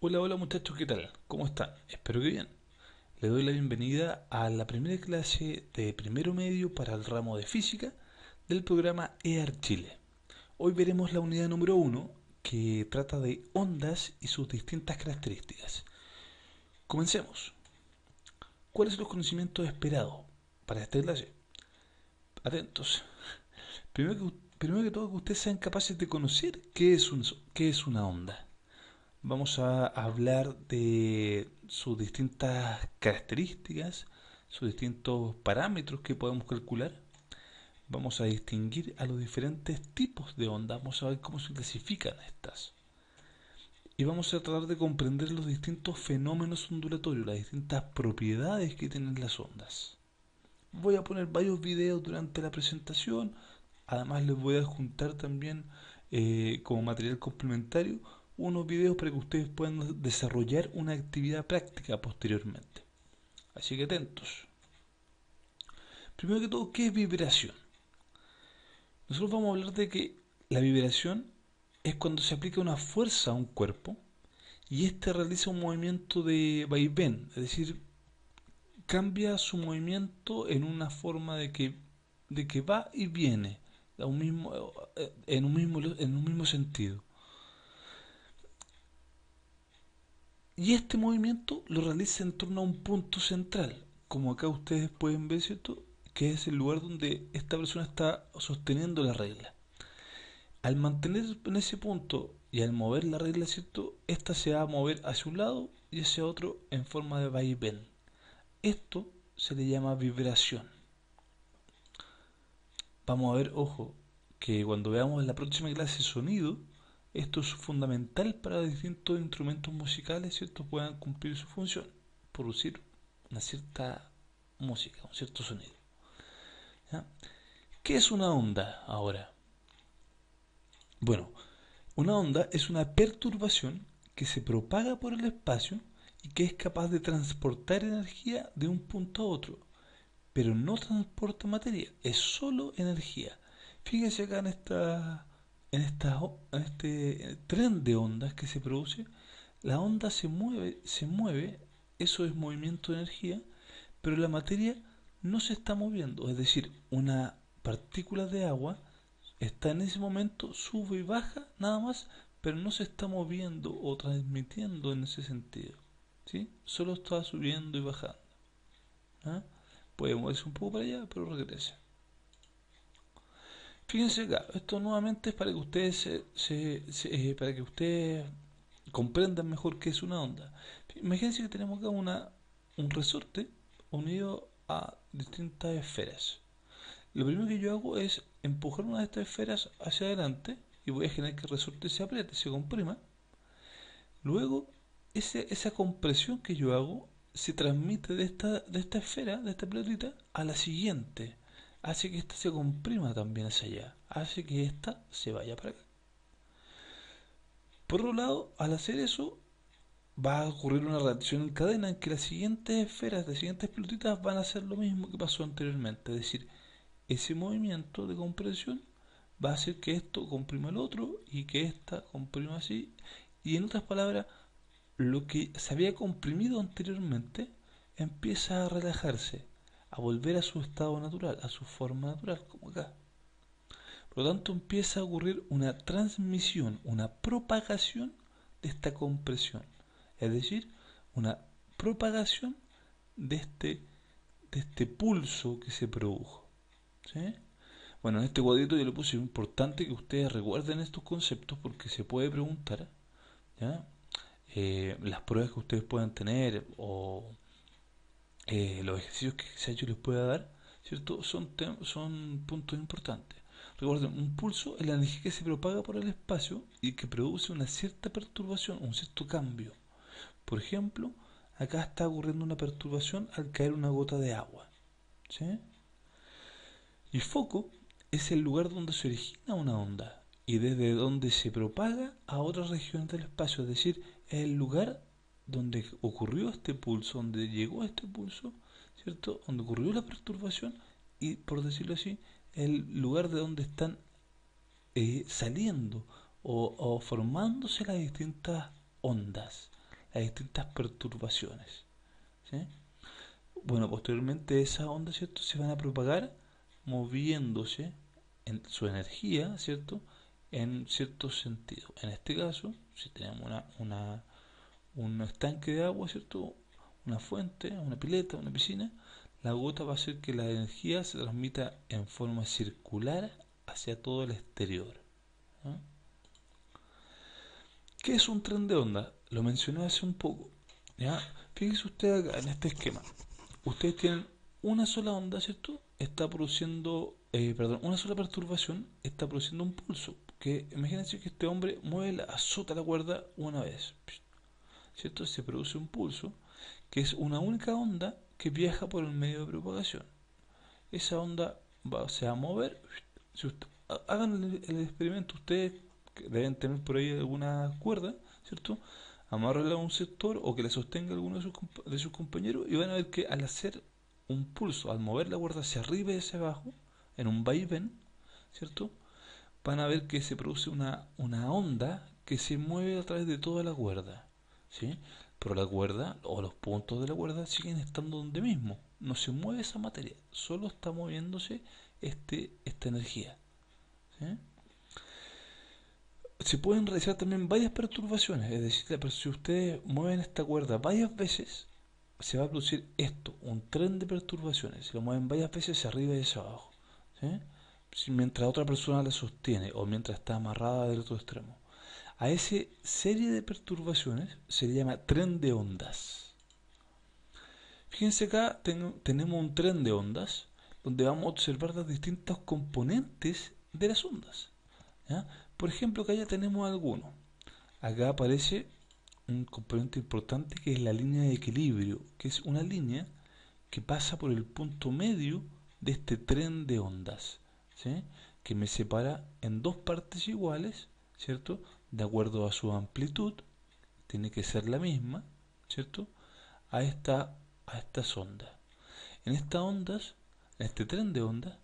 Hola, hola muchachos, ¿qué tal? ¿Cómo están? Espero que bien. Le doy la bienvenida a la primera clase de primero medio para el ramo de física del programa EAR Chile. Hoy veremos la unidad número uno que trata de ondas y sus distintas características. Comencemos. ¿Cuáles son los conocimientos esperados para esta clase? Atentos. Primero que todo, que ustedes sean capaces de conocer qué es una onda. Vamos a hablar de sus distintas características, sus distintos parámetros que podemos calcular. Vamos a distinguir a los diferentes tipos de ondas, vamos a ver cómo se clasifican estas. Y vamos a tratar de comprender los distintos fenómenos ondulatorios, las distintas propiedades que tienen las ondas. Voy a poner varios videos durante la presentación, además les voy a juntar también como material complementario unos videos para que ustedes puedan desarrollar una actividad práctica posteriormente. Así que atentos. Primero que todo, ¿qué es vibración? Nosotros vamos a hablar de que la vibración es cuando se aplica una fuerza a un cuerpo y éste realiza un movimiento de vaivén, es decir, cambia su movimiento en una forma de que va y viene a un mismo, en un mismo sentido. Y este movimiento lo realiza en torno a un punto central, como acá ustedes pueden ver, ¿cierto? Que es el lugar donde esta persona está sosteniendo la regla. Al mantener en ese punto y al mover la regla, ¿cierto? Esta se va a mover hacia un lado y hacia otro en forma de vaivén. Esto se le llama vibración. Vamos a ver, ojo, que cuando veamos en la próxima clase sonido, esto es fundamental para distintos instrumentos musicales, ¿cierto? Puedan cumplir su función, producir una cierta música, un cierto sonido. ¿Ya? ¿Qué es una onda ahora? Bueno, una onda es una perturbación que se propaga por el espacio y que es capaz de transportar energía de un punto a otro, pero no transporta materia, es solo energía. Fíjense acá en este tren de ondas que se produce, la onda se mueve, eso es movimiento de energía, pero la materia no se está moviendo, es decir, una partícula de agua está en ese momento, sube y baja nada más, pero no se está moviendo o transmitiendo en ese sentido, ¿sí? Solo está subiendo y bajando. ¿Ah? Puede moverse un poco para allá, pero regresa. Fíjense acá, esto nuevamente es para que ustedes para que ustedes comprendan mejor qué es una onda. Imagínense que tenemos acá un resorte unido a distintas esferas. Lo primero que yo hago es empujar una de estas esferas hacia adelante y voy a generar que el resorte se apriete, se comprima. Luego, esa compresión que yo hago se transmite de esta esfera, de esta pelotita, a la siguiente. Hace que ésta se comprima también hacia allá. Hace que ésta se vaya para acá. Por otro lado, al hacer eso, va a ocurrir una reacción en cadena en que las siguientes esferas, las siguientes pelotitas van a hacer lo mismo que pasó anteriormente. Es decir, ese movimiento de compresión va a hacer que esto comprima el otro y que esta comprima así. Y en otras palabras, lo que se había comprimido anteriormente empieza a relajarse, a volver a su estado natural, a su forma natural, como acá. Por lo tanto, empieza a ocurrir una transmisión, una propagación de esta compresión, es decir, una propagación de de este pulso que se produjo. ¿Sí? Bueno, en este cuadrito yo le puse importante que ustedes recuerden estos conceptos porque se puede preguntar, ¿ya? Las pruebas que ustedes puedan tener o los ejercicios que se ha hecho les pueda dar, ¿cierto? Son puntos importantes. Recuerden, un pulso es la energía que se propaga por el espacio y que produce una cierta perturbación, un cierto cambio. Por ejemplo, acá está ocurriendo una perturbación al caer una gota de agua. ¿Sí? Y foco es el lugar donde se origina una onda y desde donde se propaga a otras regiones del espacio, es decir, es el lugar donde ocurrió este pulso, donde llegó este pulso, ¿cierto? Donde ocurrió la perturbación y, por decirlo así, el lugar de donde están saliendo o formándose las distintas ondas. las distintas perturbaciones, ¿sí? Bueno, posteriormente esas ondas, ¿cierto?, se van a propagar moviéndose en su energía, ¿cierto?, en cierto sentido. En este caso, si tenemos un estanque de agua, ¿cierto?, una fuente, una pileta, una piscina, la gota va a hacer que la energía se transmita en forma circular hacia todo el exterior, ¿no? ¿Qué es un tren de onda? Lo mencioné hace un poco, ¿ya? Fíjese usted acá en este esquema. Ustedes tienen una sola onda, ¿cierto? Está produciendo, perdón, una sola perturbación está produciendo un pulso. Que imagínense que este hombre azota la cuerda una vez, ¿cierto? Se produce un pulso que es una única onda que viaja por el medio de propagación. Esa onda se va a mover. Si hagan el experimento, ustedes que deben tener por ahí alguna cuerda, ¿cierto? Amárrala a un sector o que le sostenga alguno de sus compañeros y van a ver que al hacer un pulso, al mover la cuerda hacia arriba y hacia abajo, en un vaivén, ¿cierto?, van a ver que se produce una onda que se mueve a través de toda la cuerda, ¿sí? Pero la cuerda o los puntos de la cuerda siguen estando donde mismo. No se mueve esa materia, solo está moviéndose esta energía, ¿sí? Se pueden realizar también varias perturbaciones, es decir, si ustedes mueven esta cuerda varias veces, se va a producir esto, un tren de perturbaciones. Si lo mueven varias veces hacia arriba y hacia abajo, ¿sí?, mientras otra persona la sostiene o mientras está amarrada del otro extremo. A esa serie de perturbaciones se le llama tren de ondas. Fíjense acá, tenemos un tren de ondas donde vamos a observar los distintos componentes de las ondas, ¿ya? Por ejemplo, acá ya tenemos algunos. Acá aparece un componente importante que es la línea de equilibrio, que es una línea que pasa por el punto medio de este tren de ondas, ¿sí?, que me separa en dos partes iguales, ¿cierto?, de acuerdo a su amplitud, tiene que ser la misma, ¿cierto?, a estas ondas. En estas ondas, en este tren de ondas,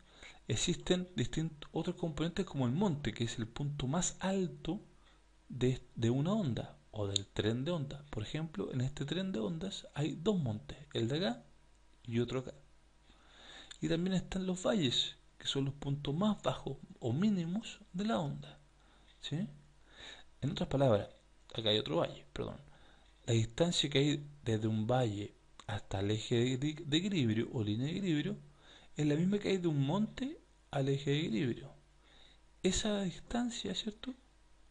existen distintos otros componentes como el monte, que es el punto más alto de una onda o del tren de ondas. Por ejemplo, en este tren de ondas hay dos montes, el de acá y otro acá. Y también están los valles, que son los puntos más bajos o mínimos de la onda, ¿sí? En otras palabras, acá hay otro valle, perdón. La distancia que hay desde un valle hasta el eje de equilibrio o línea de equilibrio es la misma que hay de un monte al eje de equilibrio. Esa distancia, ¿cierto?,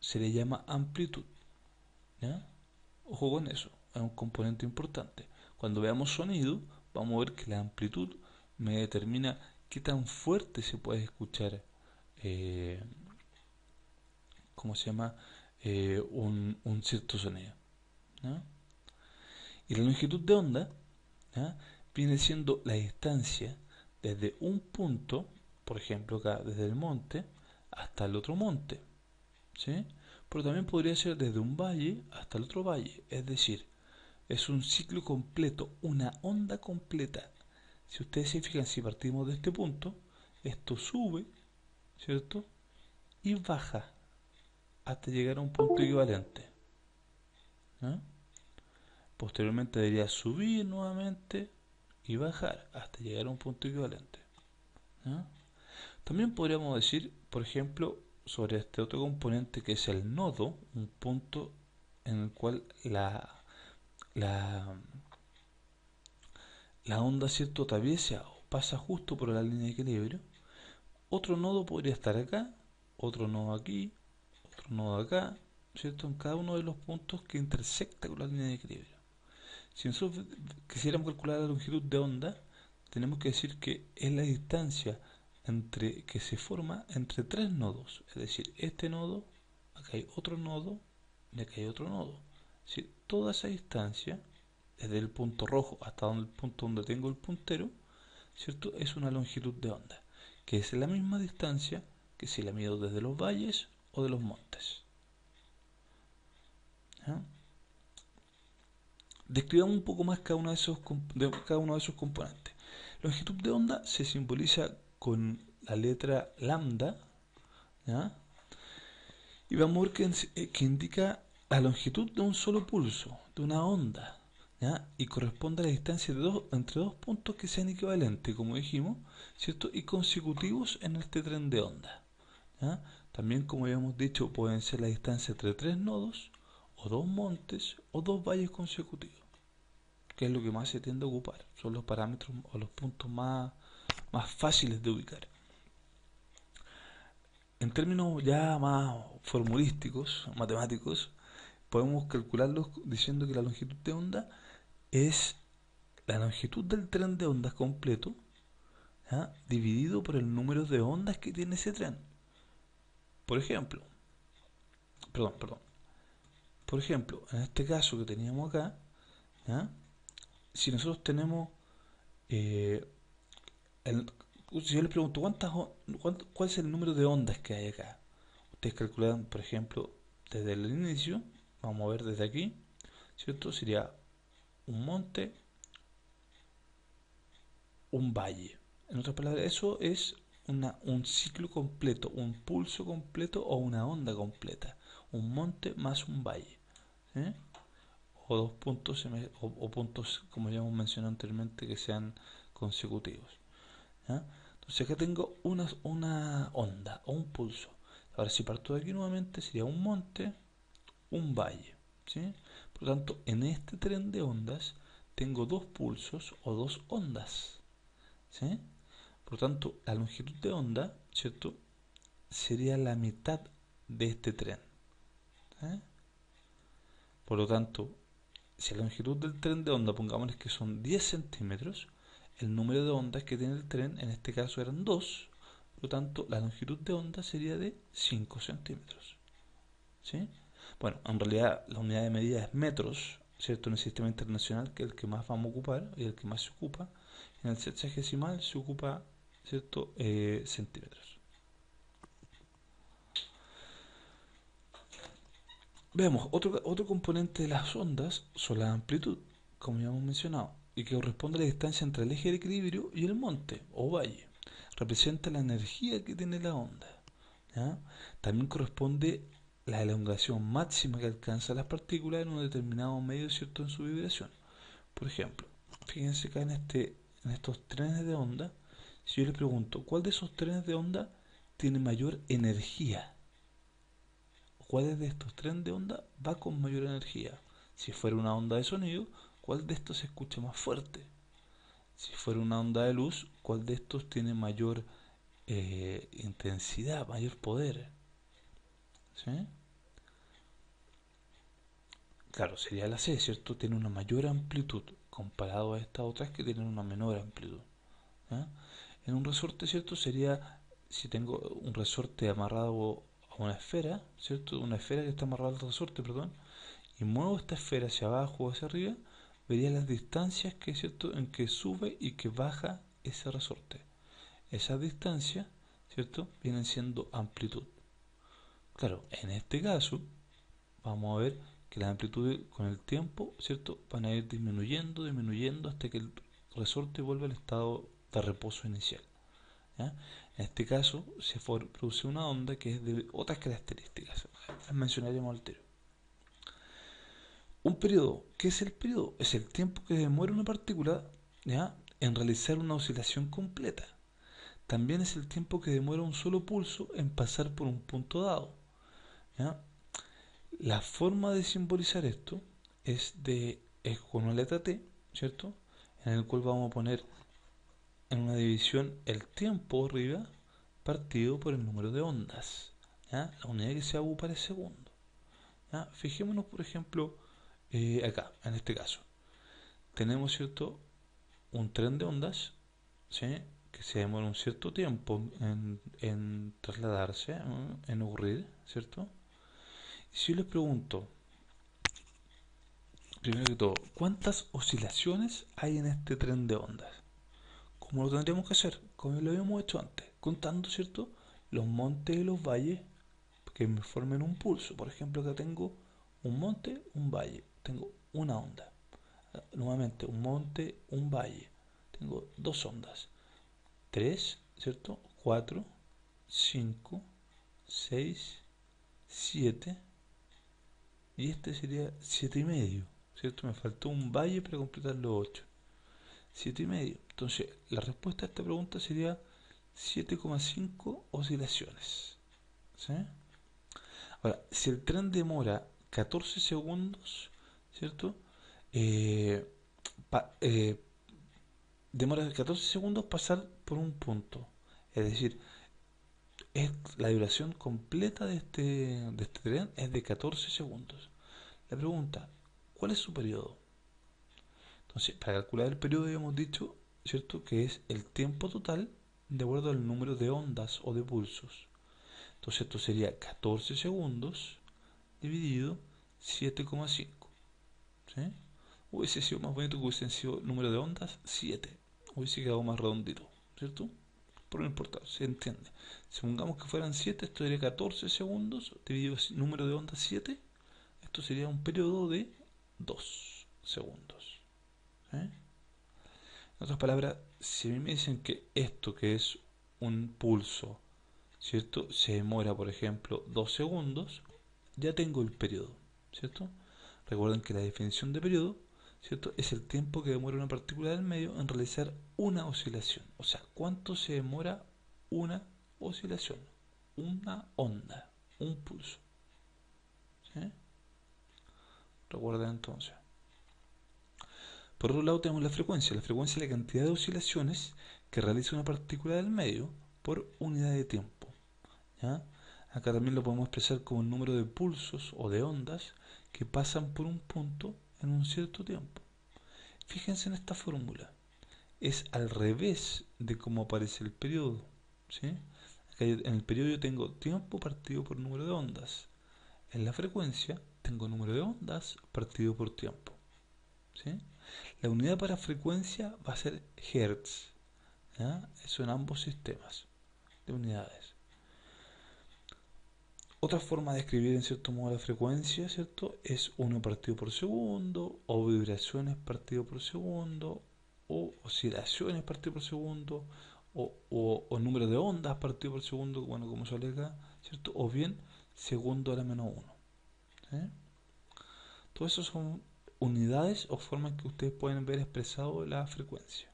se le llama amplitud, ¿ya? Ojo con eso, es un componente importante. Cuando veamos sonido, vamos a ver que la amplitud me determina qué tan fuerte se puede escuchar, eh, ¿cómo se llama?, un cierto sonido, ¿no? Y la longitud de onda, ¿ya?, viene siendo la distancia desde un punto, por ejemplo acá desde el monte hasta el otro monte, ¿sí? Pero también podría ser desde un valle hasta el otro valle, es decir, es un ciclo completo, una onda completa. Si ustedes se fijan, si partimos de este punto, esto sube, ¿cierto?, y baja hasta llegar a un punto equivalente, ¿no? Posteriormente debería subir nuevamente y bajar hasta llegar a un punto equivalente, ¿no? También podríamos decir, por ejemplo, sobre este otro componente que es el nodo, un punto en el cual la, la onda, ¿cierto?, atraviesa o pasa justo por la línea de equilibrio. Otro nodo podría estar acá, otro nodo aquí, otro nodo acá, ¿cierto?, en cada uno de los puntos que intersecta con la línea de equilibrio. Si nosotros quisiéramos calcular la longitud de onda, tenemos que decir que es la distancia que se forma entre tres nodos, es decir, este nodo, acá hay otro nodo y acá hay otro nodo. Es decir, toda esa distancia, desde el punto rojo hasta el punto donde tengo el puntero, ¿cierto?, es una longitud de onda, que es la misma distancia que si la mido desde los valles o de los montes, ¿ya? Describamos un poco más cada uno de esos componentes. La longitud de onda se simboliza con la letra lambda, ¿ya?, y vamos a ver que indica la longitud de un solo pulso, de una onda, ¿ya? Y corresponde a la distancia entre dos puntos que sean equivalentes, como dijimos, ¿cierto? Y consecutivos en este tren de onda, ¿ya? También, como habíamos dicho, pueden ser la distancia entre tres nodos, o dos montes, o dos valles consecutivos, que es lo que más se tiende a ocupar. Son los parámetros o los puntos más fáciles de ubicar. En términos ya más formulísticos, matemáticos, podemos calcularlos diciendo que la longitud de onda es la longitud del tren de ondas completo, ¿ya? Dividido por el número de ondas que tiene ese tren. Por ejemplo, perdón, por ejemplo, en este caso que teníamos acá, ¿ya? Si nosotros tenemos, eh, el- si yo les pregunto cuál es el número de ondas que hay acá, ustedes calculan, por ejemplo, desde el inicio, vamos a ver desde aquí, ¿cierto? Sería un monte, un valle. En otras palabras, eso es un ciclo completo, un pulso completo o una onda completa. Un monte más un valle. ¿Eh? O dos puntos o puntos, como ya hemos mencionado anteriormente, que sean consecutivos. ¿Ya? Entonces acá tengo una onda o un pulso. Ahora si parto de aquí nuevamente sería un monte, un valle. ¿Sí? Por lo tanto, en este tren de ondas tengo dos pulsos o dos ondas. ¿Sí? Por lo tanto, la longitud de onda, ¿cierto? Sería la mitad de este tren. ¿Eh? Por lo tanto, si la longitud del tren de onda, pongámosles que son 10 centímetros, el número de ondas que tiene el tren, en este caso eran 2, por lo tanto, la longitud de onda sería de 5 centímetros. ¿Sí? Bueno, en realidad la unidad de medida es metros, ¿cierto? En el sistema internacional, que es el que más vamos a ocupar y el que más se ocupa. En el sexagesimal se ocupa, ¿cierto? Centímetros. Veamos, otro componente de las ondas son la amplitud, como ya hemos mencionado, y que corresponde a la distancia entre el eje de equilibrio y el monte o valle. Representa la energía que tiene la onda. ¿Ya? También corresponde la elongación máxima que alcanzan las partículas en un determinado medio, ¿cierto?, en su vibración. Por ejemplo, fíjense acá en estos trenes de onda, si yo le pregunto, ¿cuál de esos trenes de onda tiene mayor energía? ¿Cuál de estos trenes de onda va con mayor energía? Si fuera una onda de sonido, ¿cuál de estos se escucha más fuerte? Si fuera una onda de luz, ¿cuál de estos tiene mayor intensidad, mayor poder? ¿Sí? Claro, sería la C, ¿cierto? Tiene una mayor amplitud comparado a estas otras que tienen una menor amplitud. ¿Ya? En un resorte, ¿cierto? Sería, si tengo un resorte amarrado a una esfera, ¿cierto? Una esfera que está amarrada al resorte, perdón, y muevo esta esfera hacia abajo o hacia arriba, vería las distancias que, ¿cierto?, en que sube y que baja ese resorte. Esas distancias, ¿cierto?, vienen siendo amplitud. Claro, en este caso, vamos a ver que las amplitudes con el tiempo, ¿cierto?, van a ir disminuyendo hasta que el resorte vuelve al estado de reposo inicial. ¿Ya? En este caso se produce una onda que es de otras características. Las mencionaremos al tiro. Un periodo. ¿Qué es el periodo? Es el tiempo que demora una partícula, ¿ya?, en realizar una oscilación completa. También es el tiempo que demora un solo pulso en pasar por un punto dado. ¿Ya? La forma de simbolizar esto es con una letra T, ¿cierto? En el cual vamos a poner en una división el tiempo arriba partido por el número de ondas. ¿Ya? La unidad que se va a ocupar es segundo. ¿Ya? Fijémonos, por ejemplo, acá, en este caso. Tenemos, ¿cierto?, un tren de ondas, ¿sí?, que se demora un cierto tiempo en trasladarse, en ocurrir, ¿cierto? Y si yo les pregunto, primero que todo, ¿cuántas oscilaciones hay en este tren de ondas? ¿Cómo lo tendríamos que hacer? Como lo habíamos hecho antes, contando, ¿cierto?, los montes y los valles que me formen un pulso. Por ejemplo, acá tengo un monte, un valle, tengo una onda. Nuevamente, un monte, un valle, tengo dos ondas. 3, ¿cierto? 4, 5, 6, 7, y este sería 7,5, ¿cierto? Me faltó un valle para completar los 8. 7,5. Entonces, la respuesta a esta pregunta sería 7,5 oscilaciones. ¿Sí? Ahora, si el tren demora 14 segundos, ¿cierto? Eh, pa- eh, Demora 14 segundos pasar por un punto. Es decir, la duración completa de este tren es de 14 segundos. La pregunta, ¿cuál es su periodo? Entonces, para calcular el periodo habíamos dicho, ¿cierto?, que es el tiempo total de acuerdo al número de ondas o de pulsos. Entonces, esto sería 14 segundos dividido 7,5. ¿Sí? Hubiese sido más bonito que hubiesen sido número de ondas 7. Hubiese quedado más redondito, ¿cierto? Pero no importa, se entiende. Supongamos que fueran 7, esto sería 14 segundos dividido número de ondas 7. Esto sería un periodo de 2 segundos. ¿Sí? En otras palabras, si a mí me dicen que esto que es un pulso, ¿cierto?, se demora, por ejemplo, 2 segundos, ya tengo el periodo, ¿cierto? Recuerden que la definición de periodo, ¿cierto?, es el tiempo que demora una partícula del medio en realizar una oscilación. O sea, ¿cuánto se demora una oscilación? Una onda, un pulso. ¿Sí? Recuerden entonces. Por otro lado tenemos la frecuencia. La frecuencia es la cantidad de oscilaciones que realiza una partícula del medio por unidad de tiempo. ¿Ya? Acá también lo podemos expresar como el número de pulsos o de ondas que pasan por un punto en un cierto tiempo. Fíjense en esta fórmula. Es al revés de cómo aparece el periodo. ¿Sí? Acá en el periodo yo tengo tiempo partido por número de ondas. En la frecuencia tengo número de ondas partido por tiempo. ¿Sí? La unidad para frecuencia va a ser Hertz. ¿Ya? Eso en ambos sistemas de unidades. Otra forma de escribir en cierto modo la frecuencia, ¿cierto?, es 1 partido por segundo, o vibraciones partido por segundo, o oscilaciones partido por segundo, o número de ondas partido por segundo, bueno, como sale acá, ¿cierto? O bien segundo a la menos 1. ¿Sí? Todo eso son unidades o formas que ustedes pueden ver expresado la frecuencia.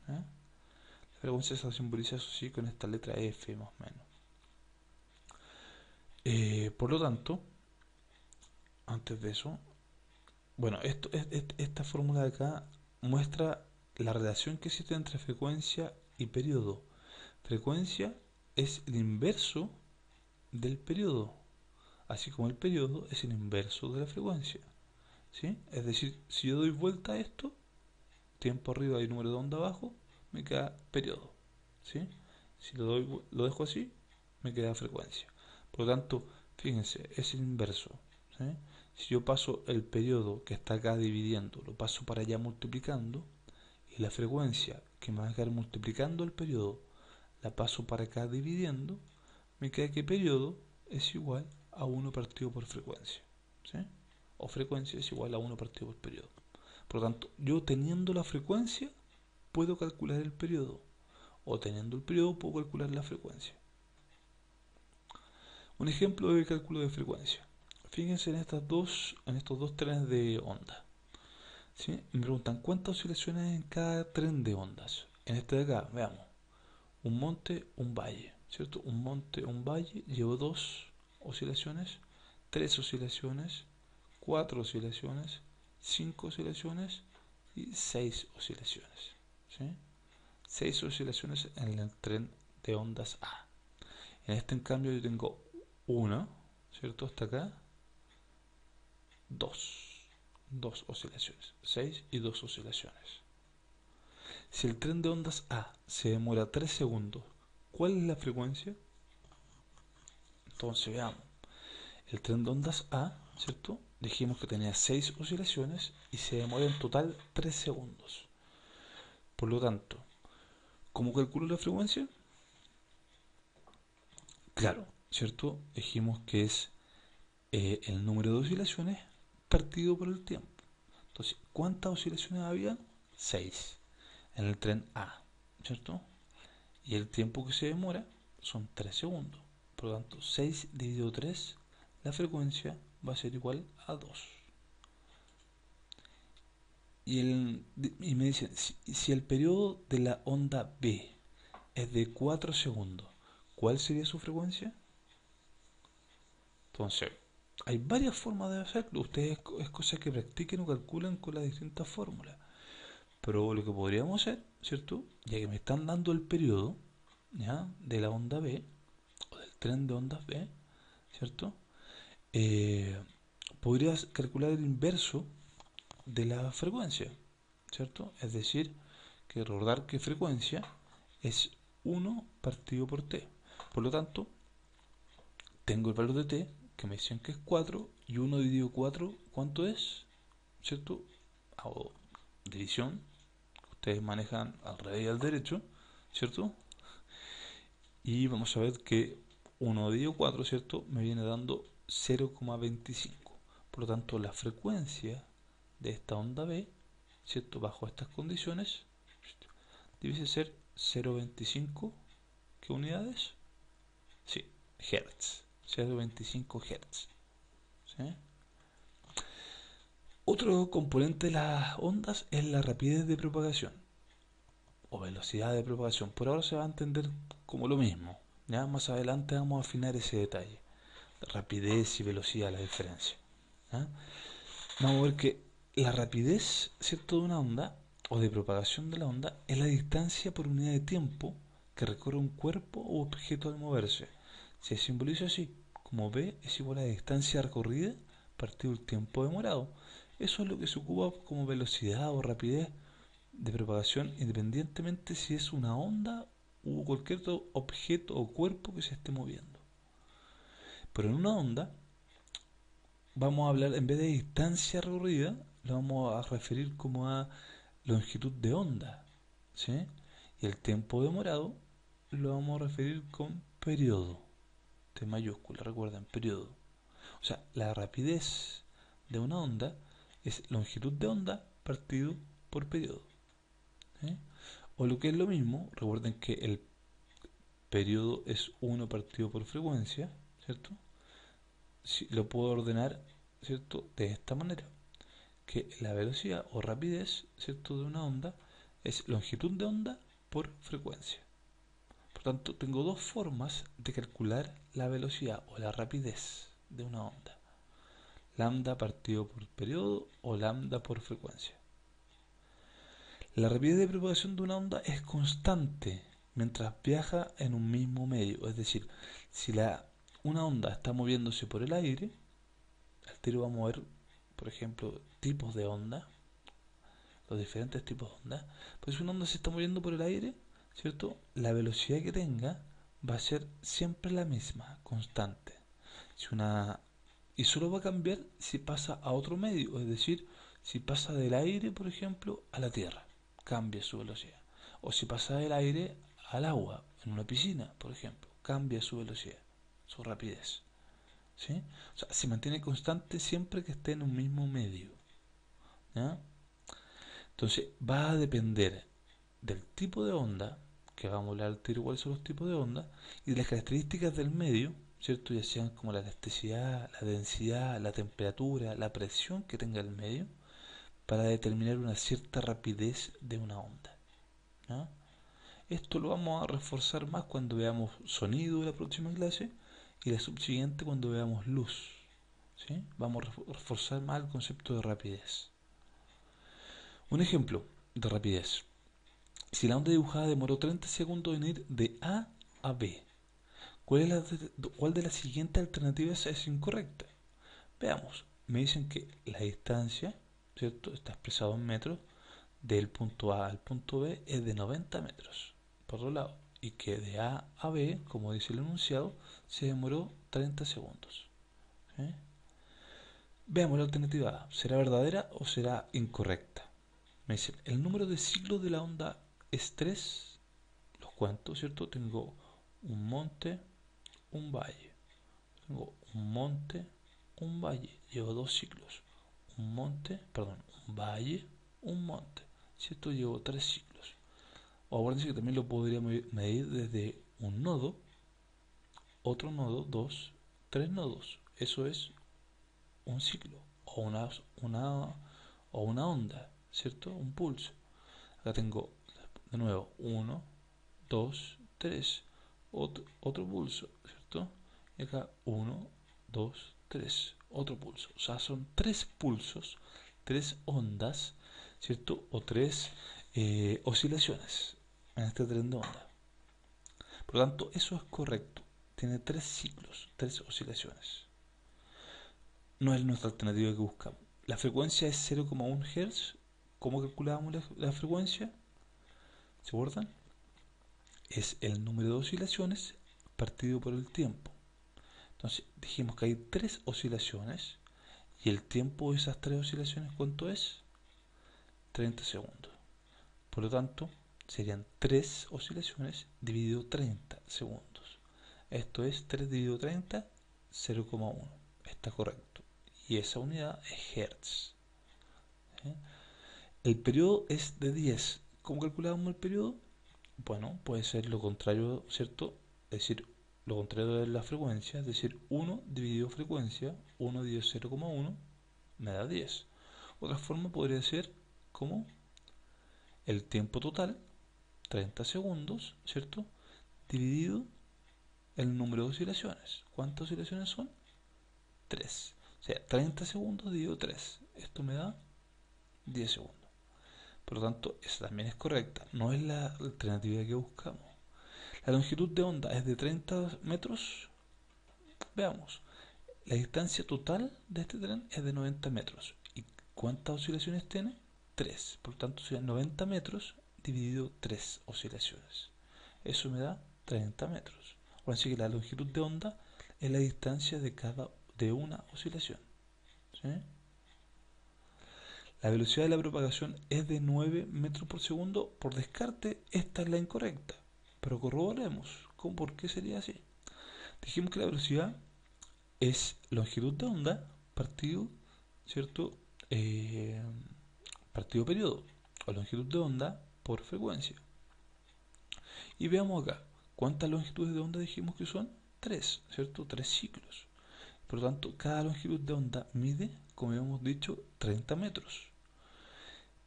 ¿Sí? La frecuencia se simboliza, eso sí, con esta letra F más o menos. Por lo tanto, antes de eso, bueno, esta fórmula de acá muestra la relación que existe entre frecuencia y periodo. Frecuencia es el inverso del periodo, así como el periodo es el inverso de la frecuencia. ¿Sí? Es decir, si yo doy vuelta a esto, tiempo arriba y número de onda abajo, me queda periodo. ¿Sí? Si lo dejo así, me queda frecuencia. Por lo tanto, fíjense, es el inverso. ¿Sí? Si yo paso el periodo que está acá dividiendo, lo paso para allá multiplicando, y la frecuencia que me va a quedar multiplicando el periodo, la paso para acá dividiendo, me queda que periodo es igual a 1 partido por frecuencia. ¿Sí? O frecuencia es igual a 1 partido por periodo. Por lo tanto, yo teniendo la frecuencia, puedo calcular el periodo. O teniendo el periodo, puedo calcular la frecuencia. Un ejemplo de cálculo de frecuencia. Fíjense en estos dos trenes de onda. ¿Sí? Me preguntan cuántas oscilaciones en cada tren de ondas. En este de acá, veamos. Un monte, un valle. ¿Cierto? Un monte, un valle. Llevo 2 oscilaciones, 3 oscilaciones, 4 oscilaciones, 5 oscilaciones y 6 oscilaciones. ¿Sí? 6 oscilaciones en el tren de ondas A. En este, en cambio, yo tengo una, ¿cierto? Hasta acá, 2 oscilaciones, 6 y 2 oscilaciones. Si el tren de ondas A se demora 3 segundos, ¿cuál es la frecuencia? Entonces veamos. El tren de ondas A, ¿cierto? Dijimos que tenía 6 oscilaciones y se demora en total 3 segundos. Por lo tanto, ¿cómo calculo la frecuencia? Claro, ¿cierto? Dijimos que es el número de oscilaciones partido por el tiempo. Entonces, ¿cuántas oscilaciones había? 6 en el tren A, ¿cierto? Y el tiempo que se demora son 3 segundos. Por lo tanto, 6 dividido 3, la frecuencia va a ser igual a 2. Y me dicen, si el periodo de la onda B es de 4 segundos, ¿cuál sería su frecuencia? Entonces, hay varias formas de hacerlo. Ustedes es cosa que practiquen o calculen con las distintas fórmulas. Pero lo que podríamos hacer, ¿cierto? Ya que me están dando el periodo, ¿ya?, de la onda B, o del tren de ondas B, ¿cierto? Eh, Podrías calcular el inverso de la frecuencia, ¿cierto? Es decir, que recordar que frecuencia es 1 partido por t. Por lo tanto, tengo el valor de t, que me dicen que es 4, y 1 dividido 4, ¿cuánto es? ¿Cierto? Hago división, ustedes manejan al revés y al derecho, ¿cierto? Y vamos a ver que 1 dividido 4, ¿cierto?, me viene dando 0,25. Por lo tanto, la frecuencia de esta onda B, ¿cierto?, bajo estas condiciones, debe ser 0,25. ¿Qué unidades? Sí, Hertz. 0,25 Hertz. ¿Sí? Otro componente de las ondas es la rapidez de propagación o velocidad de propagación. Por ahora se va a entender como lo mismo. Ya más adelante vamos a afinar ese detalle. Rapidez y velocidad, la diferencia. ¿Ya? Vamos a ver que la rapidez, ¿cierto?, de una onda o de propagación de la onda es la distancia por unidad de tiempo que recorre un cuerpo o objeto al moverse. Se simboliza así, como V es igual a la distancia recorrida partido el tiempo demorado. Eso es lo que se ocupa como velocidad o rapidez de propagación, independientemente si es una onda u cualquier otro objeto o cuerpo que se esté moviendo. Pero en una onda vamos a hablar, en vez de distancia recorrida, lo vamos a referir como a longitud de onda, ¿sí? Y el tiempo demorado lo vamos a referir con periodo, T mayúscula, recuerden, periodo. O sea, la rapidez de una onda es longitud de onda partido por periodo, ¿sí? O lo que es lo mismo, recuerden que el periodo es 1 partido por frecuencia, ¿cierto? Si lo puedo ordenar, ¿cierto?, de esta manera, que la velocidad o rapidez, ¿cierto?, de una onda es longitud de onda por frecuencia. Por tanto, tengo dos formas de calcular la velocidad o la rapidez de una onda: lambda partido por periodo o lambda por frecuencia. La rapidez de propagación de una onda es constante mientras viaja en un mismo medio. Es decir, si una onda está moviéndose por el aire, al tiro vamos a ver, por ejemplo, tipos de onda, los diferentes tipos de onda. Pues si una onda se está moviendo por el aire, ¿cierto?, la velocidad que tenga va a ser siempre la misma, constante. Y solo va a cambiar si pasa a otro medio, es decir, si pasa del aire, por ejemplo, a la tierra, cambia su velocidad. O si pasa del aire al agua, en una piscina, por ejemplo, cambia su velocidad, su rapidez. ¿Sí? O sea, se mantiene constante siempre que esté en un mismo medio. ¿Ya? Entonces, va a depender del tipo de onda, que vamos a hablar al tiro cuáles son los tipos de onda, y de las características del medio, ¿cierto? Ya sean como la elasticidad, la densidad, la temperatura, la presión que tenga el medio, para determinar una cierta rapidez de una onda. ¿Ya? Esto lo vamos a reforzar más cuando veamos sonido de la próxima clase y la subsiguiente cuando veamos luz. ¿Sí? Vamos a reforzar más el concepto de rapidez. Un ejemplo de rapidez. Si la onda dibujada demoró 30 segundos en ir de A a B, ¿cuál de las siguientes alternativas es incorrecta? Veamos. Me dicen que la distancia, ¿cierto?, está expresado en metros, del punto A al punto B es de 90 metros, por otro lado, y que de A a B, como dice el enunciado, se demoró 30 segundos. ¿Sí? Veamos la alternativa A. ¿Será verdadera o será incorrecta? Me dicen, el número de ciclos de la onda es 3. Los cuento, ¿cierto? Tengo un monte, un valle. Tengo un monte, un valle. Llevo 2 ciclos. Un valle, un monte. ¿Cierto? Llevo 3 ciclos. O acuérdense que también lo podría medir desde un nodo, otro nodo, 2, 3 nodos. Eso es un ciclo o una onda, ¿cierto? Un pulso. Acá tengo de nuevo 1, 2, 3, otro pulso, ¿cierto? Y acá 1, 2, 3, otro pulso. O sea, son tres pulsos, tres ondas, ¿cierto? O tres oscilaciones en este tren de onda. Por lo tanto, eso es correcto. Tiene tres ciclos, tres oscilaciones. No es nuestra alternativa que buscamos. La frecuencia es 0,1 Hz. ¿Cómo calculábamos la frecuencia? ¿Se acuerdan? Es el número de oscilaciones partido por el tiempo. Entonces dijimos que hay tres oscilaciones y el tiempo de esas tres oscilaciones, ¿cuánto es? 30 segundos. Por lo tanto, serían 3 oscilaciones dividido 30 segundos. Esto es 3 dividido 30, 0,1. Está correcto. Y esa unidad es Hertz. ¿Eh? El periodo es de 10. ¿Cómo calculamos el periodo? Bueno, puede ser lo contrario, ¿cierto? Es decir, lo contrario de la frecuencia, es decir, 1 dividido frecuencia, 1 dividido 0,1 me da 10. Otra forma podría ser como el tiempo total, 30 segundos, ¿cierto? Dividido el número de oscilaciones. ¿Cuántas oscilaciones son? 3. O sea, 30 segundos dividido 3. Esto me da 10 segundos. Por lo tanto, esa también es correcta. No es la alternativa que buscamos. La longitud de onda es de 30 metros. Veamos. La distancia total de este tren es de 90 metros. ¿Y cuántas oscilaciones tiene? 3. Por lo tanto, serían 90 metros dividido 3 oscilaciones. Eso me da 30 metros. Así que la longitud de onda es la distancia de una oscilación. ¿Sí? La velocidad de la propagación es de 9 metros por segundo. Por descarte, esta es la incorrecta. Pero corroboremos. ¿Por qué sería así? Dijimos que la velocidad es longitud de onda partido, ¿cierto? Partido periodo. O longitud de onda por frecuencia. Y veamos acá. ¿Cuántas longitudes de onda dijimos que son? 3, ¿cierto? 3 ciclos. Por lo tanto, cada longitud de onda mide, como habíamos dicho, 30 metros.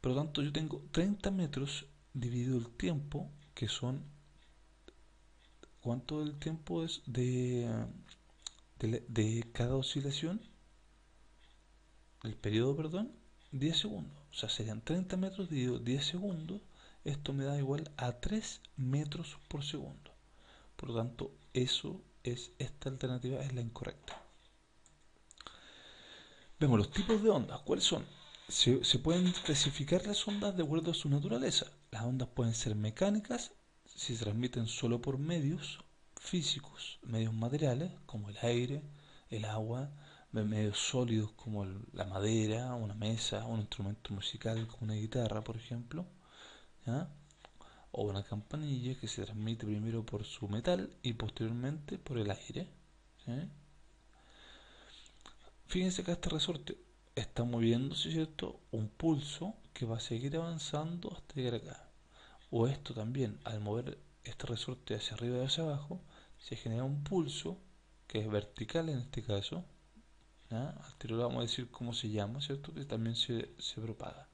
Por lo tanto, yo tengo 30 metros dividido el tiempo, que son... ¿Cuánto el tiempo es de cada oscilación? El periodo, perdón, 10 segundos. O sea, serían 30 metros dividido 10 segundos. Esto me da igual a 3 metros por segundo. Por lo tanto, esta alternativa es la incorrecta. Vemos los tipos de ondas. ¿Cuáles son? Se pueden clasificar las ondas de acuerdo a su naturaleza. Las ondas pueden ser mecánicas si se transmiten solo por medios físicos, medios materiales como el aire, el agua, medios sólidos como la madera, una mesa, un instrumento musical como una guitarra, por ejemplo, ¿ya? O una campanilla que se transmite primero por su metal y posteriormente por el aire. ¿Sí? Fíjense que este resorte está moviéndose, ¿cierto? Un pulso que va a seguir avanzando hasta llegar acá. O esto también, al mover este resorte hacia arriba y hacia abajo, se genera un pulso que es vertical en este caso. ¿Ya? Al tiro le vamos a decir cómo se llama, ¿cierto? Que también se propaga.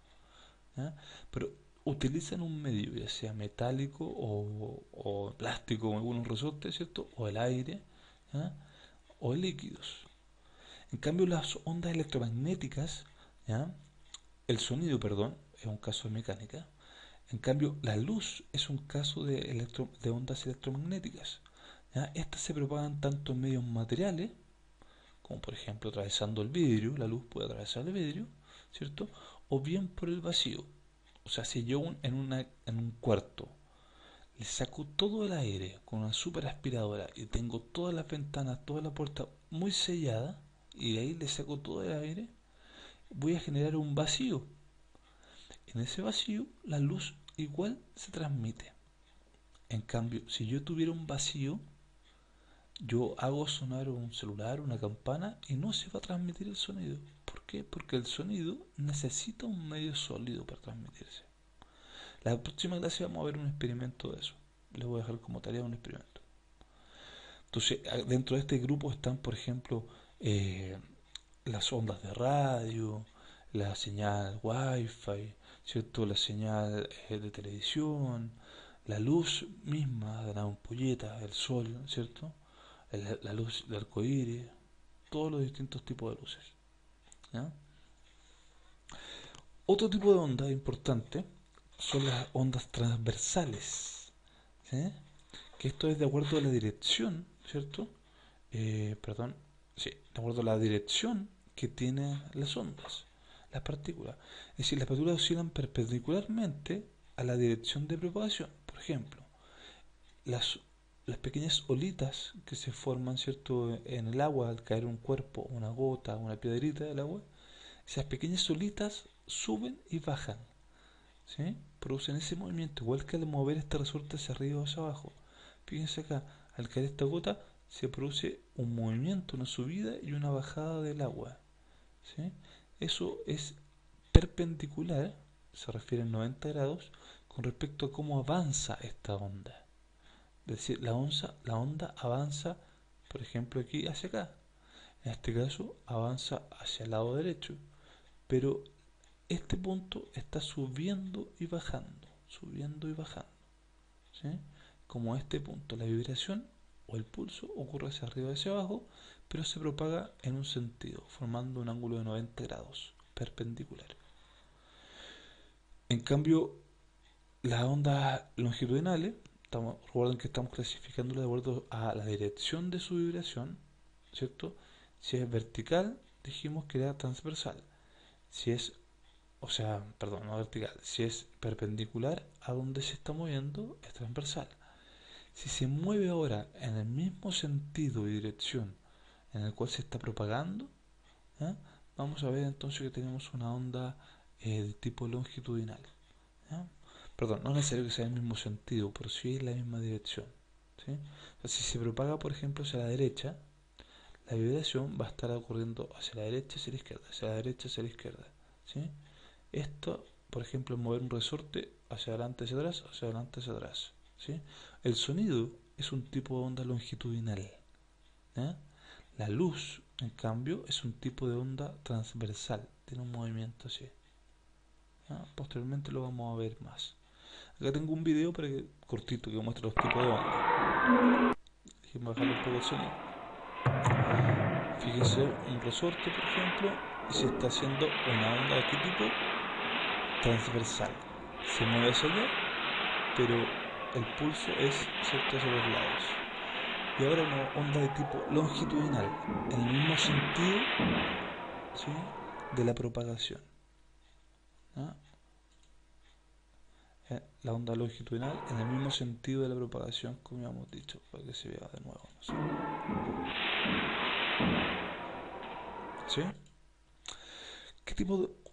¿Ya? Pero utilizan un medio, ya sea metálico o plástico, como algunos resortes, ¿cierto? O el aire, ¿ya? O líquidos. En cambio, las ondas electromagnéticas, ¿ya? El sonido, perdón, es un caso de mecánica. En cambio, la luz es un caso de ondas electromagnéticas. ¿Ya? Estas se propagan tanto en medios materiales, como por ejemplo atravesando el vidrio, la luz puede atravesar el vidrio, ¿cierto? O bien por el vacío. O sea, si yo en un cuarto le saco todo el aire con una super aspiradora y tengo todas las ventanas, toda la puerta muy sellada, y de ahí le saco todo el aire, voy a generar un vacío. En ese vacío la luz igual se transmite. En cambio, si yo tuviera un vacío, yo hago sonar un celular, una campana y no se va a transmitir el sonido. ¿Por qué? Porque el sonido necesita un medio sólido para transmitirse. La próxima clase vamos a ver un experimento de eso. Les voy a dejar como tarea un experimento. Entonces, dentro de este grupo están, por ejemplo, las ondas de radio, la señal wifi, ¿cierto? La señal de televisión, la luz misma de la ampolleta, el sol, ¿cierto? La luz del arco iris, todos los distintos tipos de luces, ¿ya? Otro tipo de onda importante son las ondas transversales, ¿sí? Que esto es de acuerdo a la dirección, ¿cierto? Perdón, sí, de acuerdo a la dirección que tienen las ondas, las partículas. Es decir, las partículas oscilan perpendicularmente a la dirección de propagación. Por ejemplo, las, las pequeñas olitas que se forman, ¿cierto?, en el agua al caer un cuerpo, una gota, una piedrita del agua, esas pequeñas olitas suben y bajan, ¿sí? Producen ese movimiento, igual que al mover este resorte hacia arriba o hacia abajo. Fíjense acá, al caer esta gota se produce un movimiento, una subida y una bajada del agua, ¿sí? Eso es perpendicular, se refiere en 90 grados, con respecto a cómo avanza esta onda. Es decir, la onda avanza, por ejemplo, aquí hacia acá. En este caso, avanza hacia el lado derecho. Pero este punto está subiendo y bajando, ¿sí? Como este punto, la vibración o el pulso ocurre hacia arriba y hacia abajo, pero se propaga en un sentido, formando un ángulo de 90 grados, perpendicular. En cambio, las ondas longitudinales, recuerden que estamos clasificándolas de acuerdo a la dirección de su vibración, ¿cierto? Si es vertical, dijimos que era transversal. Si es, perdón, no vertical, si es perpendicular a donde se está moviendo, es transversal. Si se mueve ahora en el mismo sentido y dirección en el cual se está propagando, ¿ya?, vamos a ver entonces que tenemos una onda de tipo longitudinal, ¿ya? Perdón, no es necesario que sea en el mismo sentido, pero sí en la misma dirección, ¿sí? O sea, si se propaga, por ejemplo, hacia la derecha, la vibración va a estar ocurriendo hacia la derecha, hacia la izquierda, hacia la derecha, hacia la izquierda, ¿sí? Esto, por ejemplo, es mover un resorte hacia adelante, hacia atrás, hacia adelante, hacia atrás, ¿sí? El sonido es un tipo de onda longitudinal, ¿ya? La luz, en cambio, es un tipo de onda transversal, tiene un movimiento así, ¿ya? Posteriormente lo vamos a ver más. Acá tengo un video cortito que muestra los tipos de onda. Déjenme bajarle un poco el sonido. Fíjense, un resorte, por ejemplo, y se está haciendo una onda de qué tipo: transversal. Se mueve hacia allá, pero el pulso es, ¿cierto?, hacia los lados. Y ahora una onda de tipo longitudinal, en el mismo sentido, ¿sí?, de la propagación, ¿no? La onda longitudinal en el mismo sentido de la propagación, como habíamos dicho, para que se vea de nuevo, ¿no? ¿Sí?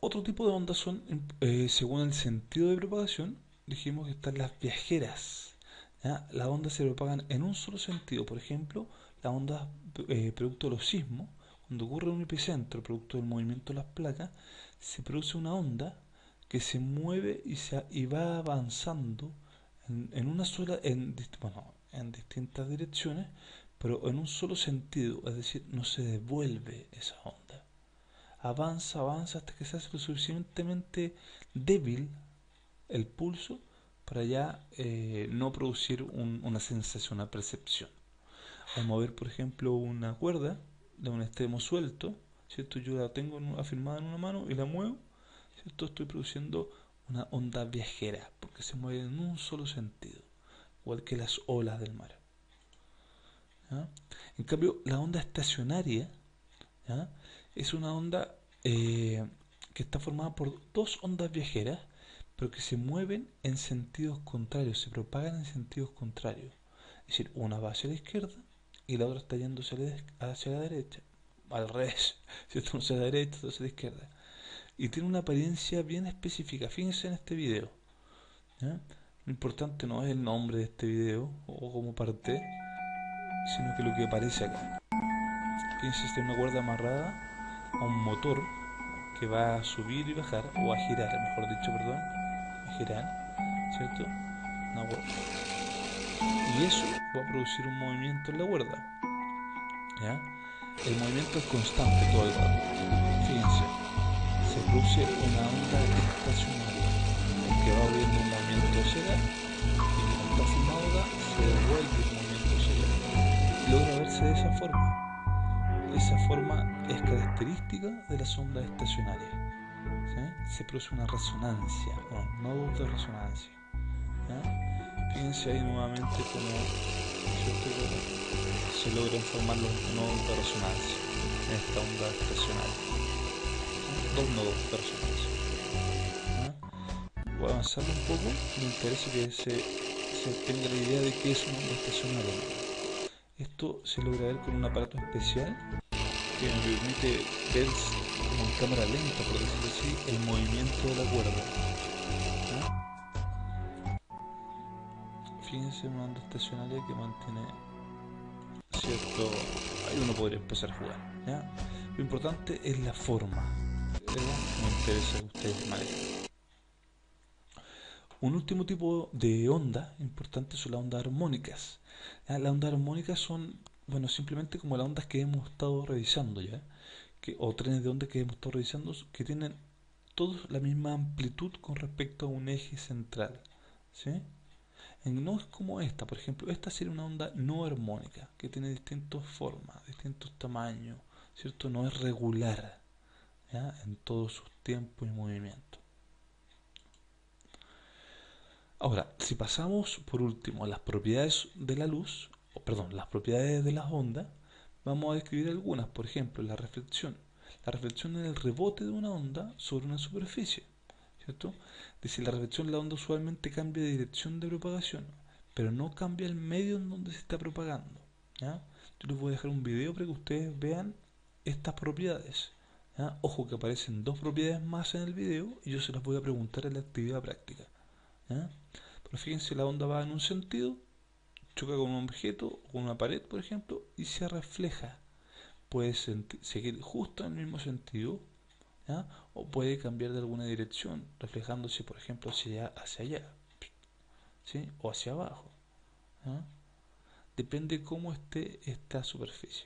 Otro tipo de ondas son, según el sentido de propagación, dijimos que están las viajeras, ¿ya? Las ondas se propagan en un solo sentido. Por ejemplo, las ondas producto de los sismos, cuando ocurre un epicentro, producto del movimiento de las placas, se produce una onda que se mueve y va avanzando en distintas direcciones, pero en un solo sentido, es decir, no se devuelve esa onda. Avanza hasta que se hace lo suficientemente débil el pulso para ya no producir una sensación, una percepción. Al mover, por ejemplo, una cuerda de un extremo suelto, ¿cierto? Yo la tengo afirmada en una mano y la muevo, ¿cierto? Estoy produciendo una onda viajera, porque se mueve en un solo sentido, igual que las olas del mar, ¿ya? En cambio, la onda estacionaria, ¿ya?, es una onda que está formada por dos ondas viajeras, pero que se mueven en sentidos contrarios, se propagan en sentidos contrarios. Es decir, una va hacia la izquierda y la otra está yendo hacia la derecha, al revés, ¿cierto? Uno hacia la derecha, otro hacia la izquierda. Y tiene una apariencia bien específica. Fíjense en este video, ¿ya? Lo importante no es el nombre de este video o cómo parte, sino que lo que aparece acá. Fíjense, está una cuerda amarrada a un motor que va a subir y bajar, o a girar, mejor dicho, perdón, a girar, ¿cierto? Una cuerda. Y eso va a producir un movimiento en la cuerda, ¿ya? El movimiento es constante todo el rato. Fíjense, se produce una onda estacionaria porque va habiendo un movimiento solar y cuando pasa una onda se devuelve el movimiento solar y logra verse de esa forma. Esa forma es característica de las ondas estacionarias. ¿Sí? Se produce una resonancia, nodos de resonancia. ¿Sí? Fíjense ahí nuevamente cómo se logran formar los nodos de resonancia en esta onda estacionaria. ¿Sí? Dos nodos de resonancia. ¿Sí? Voy a avanzarlo un poco, me interesa que se tenga la idea de qué es una onda estacionaria. Esto se logra ver con un aparato especial que me permite ver como en cámara lenta, por decirlo así, el movimiento de la cuerda. ¿Sí? Fíjense una onda estacionaria que mantiene cierto... Ahí uno podría empezar a jugar. ¿Ya? Lo importante es la forma. Me interesa que ustedes manejen. Un último tipo de onda importante son las ondas armónicas. ¿Ya? Las ondas armónicas son, bueno, simplemente como las ondas que hemos estado revisando ya, o trenes de onda que hemos estado revisando, que tienen todos la misma amplitud con respecto a un eje central. ¿Sí? No es como esta, por ejemplo, esta sería una onda no armónica, que tiene distintas formas, distintos tamaños, ¿cierto? No es regular, ¿ya? En todos sus tiempos y movimientos. Ahora, si pasamos por último a las propiedades de la luz, o perdón, las propiedades de las ondas, vamos a describir algunas, por ejemplo, la reflexión. La reflexión es el rebote de una onda sobre una superficie, ¿cierto? Dice, la reflexión de la onda usualmente cambia de dirección de propagación, pero no cambia el medio en donde se está propagando, ¿ya? Yo les voy a dejar un video para que ustedes vean estas propiedades, ¿ya? Ojo que aparecen dos propiedades más en el video y yo se las voy a preguntar en la actividad práctica, ¿ya? Pero fíjense, la onda va en un sentido, choca con un objeto o con una pared, por ejemplo, y se refleja. Puede seguir justo en el mismo sentido, ¿ya? O puede cambiar de alguna dirección, reflejándose, por ejemplo, hacia allá, ¿sí? O hacia abajo, ¿ya? Depende de cómo esté esta superficie.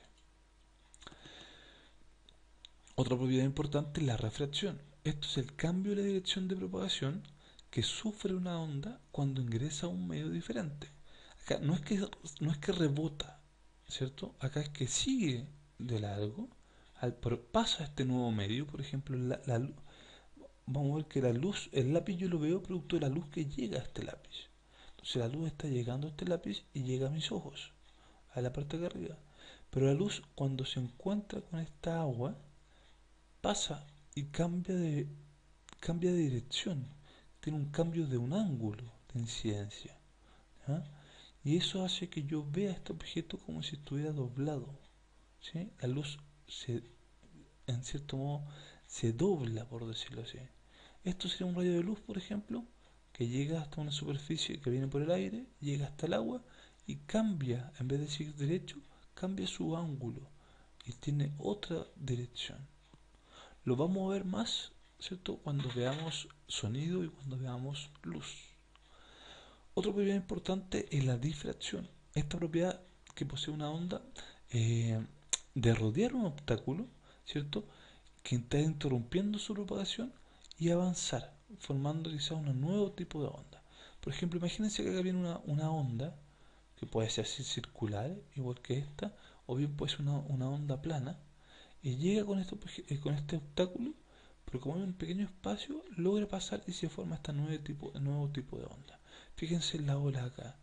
Otra propiedad importante es la refracción. Esto es el cambio de la dirección de propagación que sufre una onda cuando ingresa a un medio diferente. Acá no es que rebota, ¿cierto? Acá es que sigue de largo, pasa a este nuevo medio, por ejemplo, vamos a ver que la luz, el lápiz yo lo veo producto de la luz que llega a este lápiz. Entonces la luz está llegando a este lápiz y llega a mis ojos, a la parte de arriba. Pero la luz cuando se encuentra con esta agua, pasa y cambia de dirección, tiene un cambio de un ángulo de incidencia, ¿ya? Y eso hace que yo vea este objeto como si estuviera doblado, ¿sí? La luz en cierto modo se dobla, por decirlo así. Esto sería un rayo de luz, por ejemplo, que llega hasta una superficie que viene por el aire, llega hasta el agua y cambia, en vez de seguir derecho, cambia su ángulo y tiene otra dirección. Lo vamos a ver más, ¿cierto?, cuando veamos sonido y cuando veamos luz. Otra propiedad importante es la difracción. Esta propiedad que posee una onda de rodear un obstáculo, ¿cierto?, que está interrumpiendo su propagación y avanzar, formando quizás un nuevo tipo de onda. Por ejemplo, imagínense que acá viene una onda que puede ser así circular, igual que esta, o bien puede ser una onda plana, y llega con este obstáculo, pero como hay un pequeño espacio, logra pasar y se forma este nuevo tipo de onda. Fíjense en la ola acá.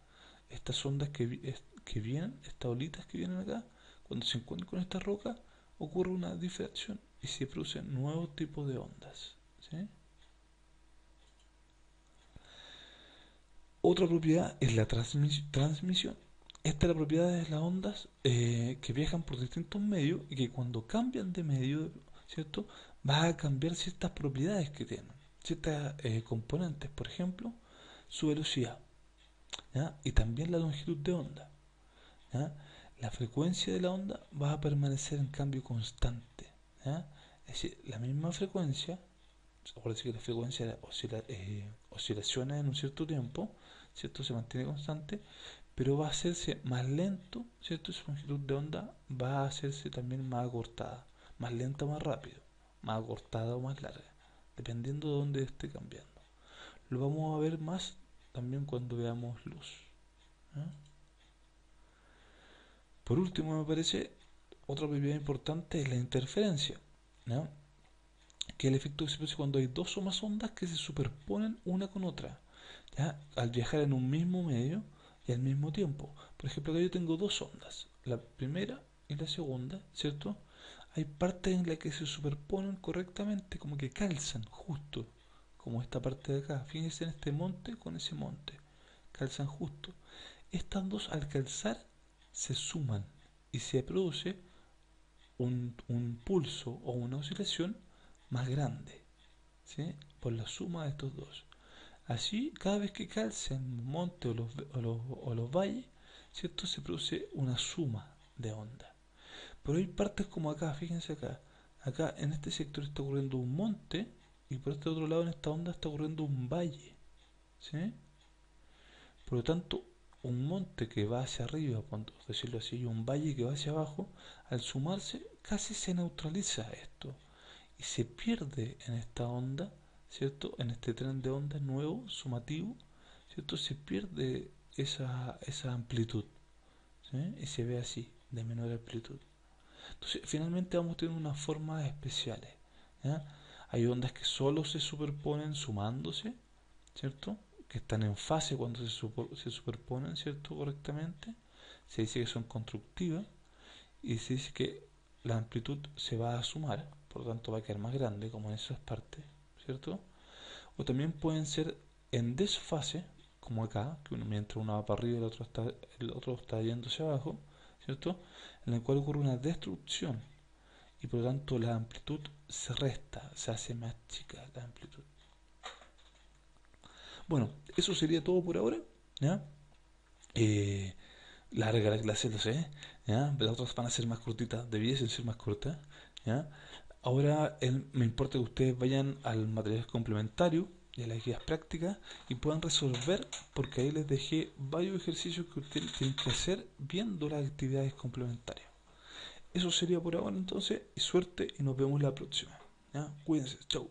Estas ondas que vienen, estas olitas que vienen acá, cuando se encuentran con esta roca, ocurre una difracción y se producen nuevos tipos de ondas, ¿sí? Otra propiedad es la transmisión. Esta es la propiedad de las ondas que viajan por distintos medios y que cuando cambian de medio, ¿cierto?, va a cambiar ciertas propiedades que tienen, ciertas componentes, por ejemplo, su velocidad, ¿ya? Y también la longitud de onda, ¿ya? La frecuencia de la onda va a permanecer en cambio constante, ¿ya? Es decir, la misma frecuencia, acuérdense que la frecuencia oscilaciona en un cierto tiempo, ¿cierto? Se mantiene constante, pero va a hacerse más lento, ¿cierto? Su longitud de onda va a hacerse también más acortada, más lenta, más rápido, más acortada o más larga, dependiendo de dónde esté cambiando. Lo vamos a ver más también cuando veamos luz. ¿Ya? Por último, me parece, otra propiedad importante es la interferencia, ¿ya? Que es el efecto que se produce cuando hay dos o más ondas que se superponen una con otra, ¿ya? Al viajar en un mismo medio y al mismo tiempo. Por ejemplo, acá yo tengo dos ondas, la primera y la segunda, ¿cierto? Hay partes en las que se superponen correctamente, como que calzan justo, como esta parte de acá. Fíjense en este monte con ese monte, calzan justo. Estas dos al calzar se suman y se produce un pulso o una oscilación más grande, ¿sí? Por la suma de estos dos. Así, cada vez que calcen monte o los valles, ¿cierto? Se produce una suma de onda. Pero hay partes como acá, fíjense acá. Acá en este sector está ocurriendo un monte y por este otro lado en esta onda está ocurriendo un valle, ¿sí? Por lo tanto, un monte que va hacia arriba, por decirlo así, y un valle que va hacia abajo, al sumarse casi se neutraliza esto y se pierde en esta onda, ¿cierto? En este tren de ondas nuevo, sumativo, ¿cierto? Se pierde esa amplitud, ¿sí? Y se ve así, de menor amplitud. Entonces, finalmente vamos a tener unas formas especiales, ¿ya? Hay ondas que solo se superponen sumándose, ¿cierto? Que están en fase cuando se superponen, ¿cierto? Correctamente. Se dice que son constructivas y se dice que la amplitud se va a sumar, por lo tanto va a quedar más grande, como en esas partes, ¿cierto? O también pueden ser en desfase, como acá, que mientras uno va para arriba y el otro está yendo hacia abajo, ¿cierto? En el cual ocurre una destrucción y por lo tanto la amplitud se resta, se hace más chica la amplitud. Bueno, eso sería todo por ahora, ¿ya? Eh, Larga la clase, lo sé, ¿ya? Las otras van a ser más cortitas, debiesen ser más cortas, ¿ya? Ahora me importa que ustedes vayan al material complementario y a las guías prácticas y puedan resolver, porque ahí les dejé varios ejercicios que ustedes tienen que hacer viendo las actividades complementarias. Eso sería por ahora entonces, y suerte y nos vemos la próxima, ¿ya? Cuídense, chau.